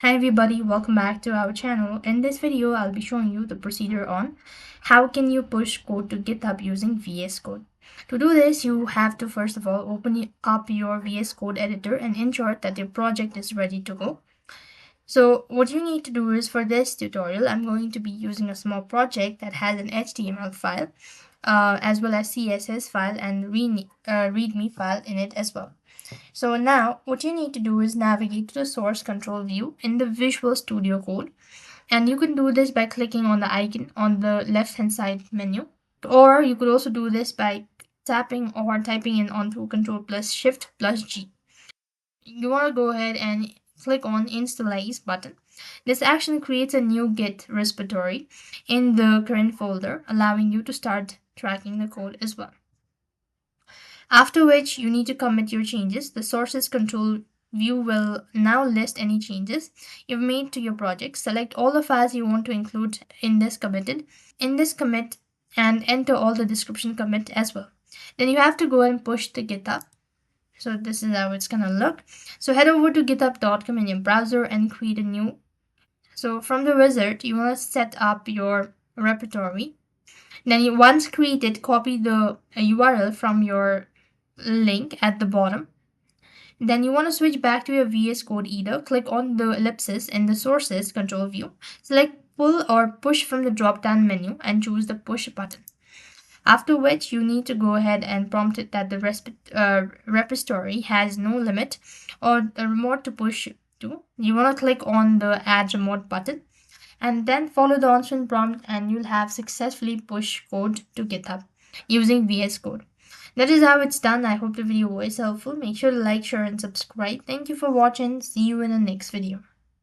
Hi everybody, welcome back to our channel. In this video, I'll be showing you the procedure on how can you push code to GitHub using VS Code. To do this, you have to first of all open up your VS Code editor and ensure that your project is ready to go. So what you need to do is for this tutorial, I'm going to be using a small project that has an HTML file as well as CSS file and README file in it as well. So now what you need to do is navigate to the source control view in the Visual Studio Code. And you can do this by clicking on the icon on the left hand side menu. Or you could also do this by tapping or typing in onto Ctrl plus Shift plus G. You want to go ahead and click on Initialize button. This action creates a new Git repository in the current folder, allowing you to start tracking the code as well. After which you need to commit your changes. The sources control view will now list any changes you've made to your project. Select all the files you want to include in this commit and enter all the description commit as well. Then you have to go and push the GitHub. So this is how it's gonna look. So head over to github.com in your browser and create a new. So from the wizard, you want to set up your repository. Then once created, copy the URL from your link at the bottom. Then you want to switch back to your VS Code editor. Click on the ellipsis in the sources control view. Select pull or push from the drop down menu and choose the push button. After which you need to go ahead and prompt it that the repository has no limit or a remote to push to. You want to click on the add remote button and then follow the on-screen prompt and you'll have successfully pushed code to GitHub using VS Code. That is how it's done. I hope the video was helpful. Make sure to like, share, and subscribe. Thank you for watching. See you in the next video.